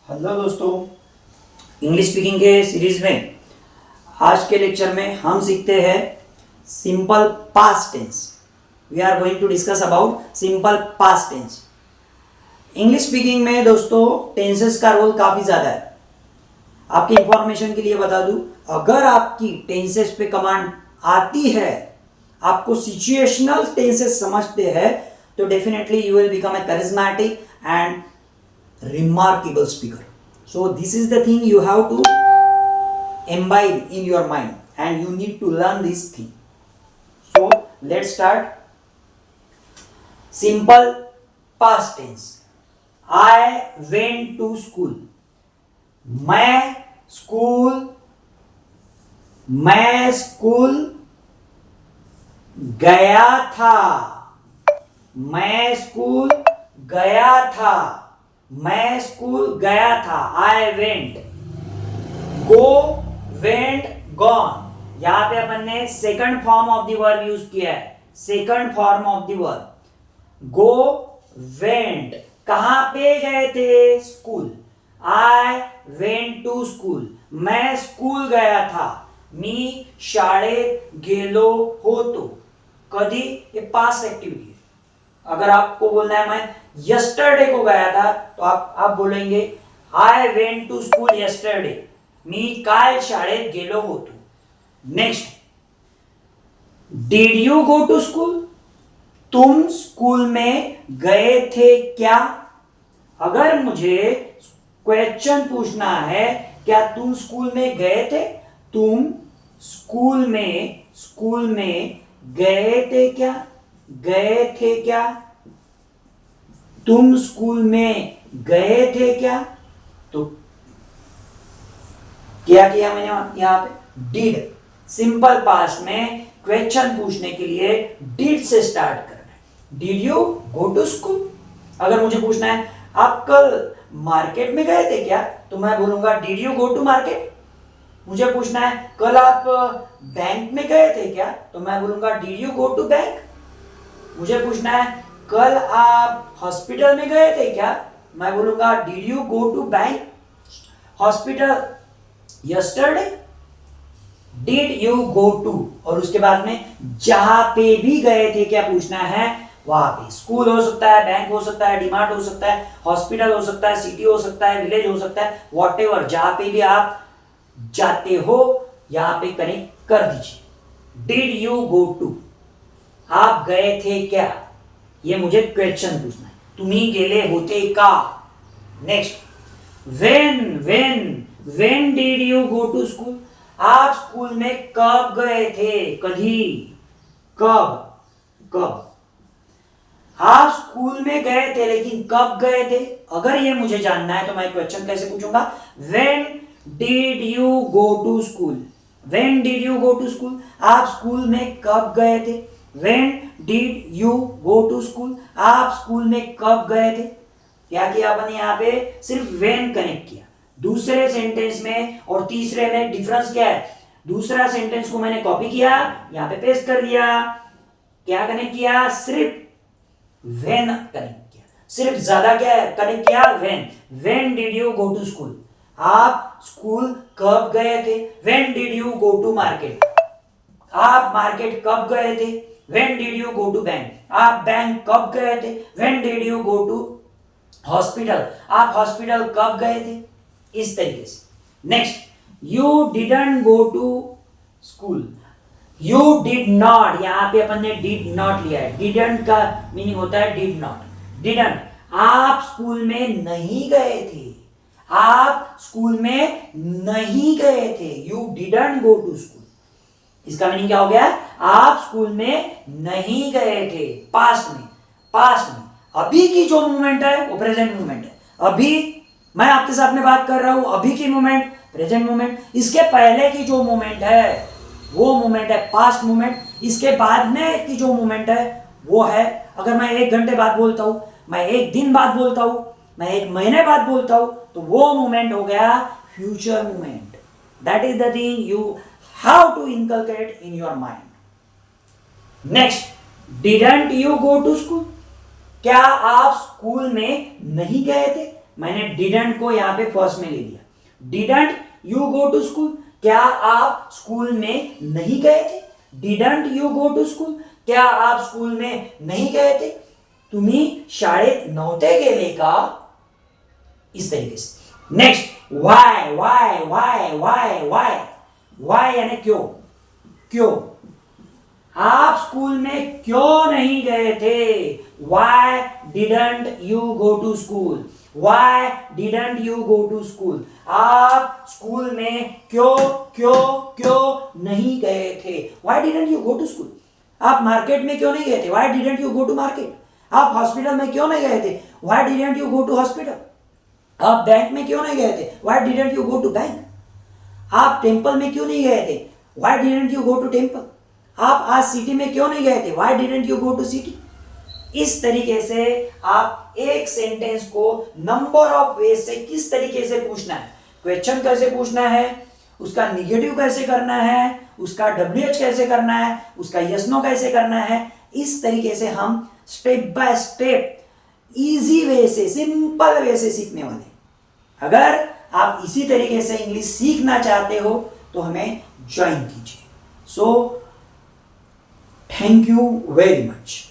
Hello दोस्तों, English speaking के series में आज के लेक्चर में हम सीखते हैं simple past tense. We are going to discuss about simple past tense. English speaking में दोस्तों टेंसेस का रोल काफ़ी ज़्यादा है। आपकी इंफॉर्मेशन के लिए बता दूं, अगर आपकी टेंसेस पे कमांड आती है, आपको सिचुएशनल टेंसेस समझते हैं, तो definitely you will become a charismatic and remarkable speaker. So this is the thing you have to imbibe in your mind and you need to learn this thing. So let's start. Simple past tense. I went to school. मैं school गया था। मैं school गया था। I went. Go, went, gone. यहां पे अपन ने second form of the verb use किया है। Second form of the verb go, went. कहां पे गए थे? School. I went to school. मैं स्कूल गया था। मी शाळेत गेलो होतो। कधी? ये पास्ट एक्टिविटी। अगर आपको बोलना है मैं यस्टरडे को गया था, तो आप बोलेंगे I went to school yesterday. मी काल शाळेत गेलो होतो। Next, did you go to school? तुम स्कूल में गए थे क्या? अगर मुझे क्वेश्चन पूछना है, क्या तुम स्कूल में गए थे? तुम स्कूल में गए थे क्या? तुम स्कूल में गए थे क्या? तो क्या किया मैंने यहां पे? डिड। सिंपल पास्ट में क्वेश्चन पूछने के लिए डिड से स्टार्ट करना है। Did you go to school? अगर मुझे पूछना है आप कल मार्केट में गए थे क्या, तो मैं बोलूंगा did you go to market. मुझे पूछना है कल आप बैंक में गए थे क्या, तो मैं बोलूंगा did you go to bank. मुझे पूछना है कल आप हॉस्पिटल में गए थे क्या, मैं बोलूंगा did you go to bank hospital yesterday. Did you go to, और उसके बाद में जहां पे भी गए थे क्या पूछना है, वहां पे। स्कूल हो सकता है, बैंक हो सकता है, डीमार्ट हो सकता है, हॉस्पिटल हो सकता है, सिटी हो सकता है, विलेज हो सकता है, व्हाटएवर, जहां पे भी आप जाते हो यहां पे कनेक्ट कर दीजिए। डिड यू गो टू, आप गए थे क्या, ये मुझे क्वेश्चन पूछना है। तुम्ही गेले होते का। Next, when did you go to school? आप स्कूल में कब गए थे? कधी, कब। आप स्कूल में गए थे, लेकिन कब गए थे? अगर ये मुझे जानना है तो मैं क्वेश्चन कैसे पूछूंगा? When did you go to school? When did you go to school? आप स्कूल में कब गए थे? When did you go to school? आप स्कूल में कब गए थे? क्या किया अपन यहाँ पे? सिर्फ when कनेक्ट किया। दूसरे सेंटेंस में और तीसरे में डिफरेंस क्या है? दूसरा सेंटेंस को मैंने कॉपी किया, यहाँ पे पेस्ट कर दिया। क्या कनेक्ट किया? सिर्फ when कनेक्ट किया। सिर्फ ज्यादा क्या है कनेक्ट किया? when did you go to school? आप स्कूल कब गए थे? when did you go to market? आप मार्केट कब गए थे? When did you go to bank? आप बैंक कब गए थे? When did you go to hospital? आप हॉस्पिटल कब गए थे? इस तरीके से। Next, you didn't go to school. You did not, यहाँ पे अपन ने did not लिया है। didn't का मीनिंग होता है did not. didn't, आप स्कूल में नहीं गए थे। आप स्कूल में नहीं गए थे। You didn't go to school. इसका मीनिंग क्या हो गया? आप स्कूल में नहीं गए थे। पास्ट में अभी की जो मूवमेंट है वो प्रेजेंट मूवमेंट है। अभी मैं आपके साथ में बात कर रहा हूं, अभी की मूवमेंट प्रेजेंट मूवमेंट। इसके पहले की जो मूवमेंट है वो मूवमेंट है पास्ट मूवमेंट। इसके बाद में की जो मूवमेंट है वो है, अगर मैं 1 घंटे बाद बोलता हूं, मैं 1 दिन बाद बोलता हूं, मैं 1 महीने बाद बोलता हूं, तो वो मूवमेंट हो गया future movement. That is the thing you how to inculcate in your mind. Next, didn't you go to school? क्या आप स्कूल में नहीं गए थे? मैंने डिडंट को यहां पे फर्स्ट में ले लिया। Didn't you go to school, क्या आप स्कूल में नहीं गए थे? Didn't you go to school, क्या आप स्कूल में नहीं गए थे? तुम्ही शाळेत नव्हते गेले का? इस तरीके से। Next, why why why why why, why यानी क्यों, क्यों, आप स्कूल में क्यों नहीं गए थे? Why didn't you go to school? Why didn't you go to school? आप स्कूल में क्यों क्यों क्यों नहीं गए थे? Why didn't you go to school? आप मार्केट में क्यों नहीं गए थे? Why didn't you go to market? आप हॉस्पिटल में क्यों नहीं गए थे? Why didn't you go to hospital? आप बैंक में क्यों नहीं गए थे? Why didn't you go to bank? आप टेम्पल में क्यों नहीं गए थे? Why didn't you go to temple? आप आज सिटी में क्यों नहीं गए थे? Why didn't you go to city? इस तरीके से आप एक सेंटेंस को नंबर ऑफ वेज से किस तरीके से पूछना है, क्वेश्चन कैसे पूछना है, उसका निगेटिव कैसे करना है, उसका WH कैसे करना है, उसका यस नो कैसे करना है, इस तरीके से हम step by step easy way से, सिंपल वे से सीखने वाले। अगर आप इसी तरीके से इंग्लिश सीखना चाहते हो तो हमें ज्वाइन कीजिए। So thank you very much.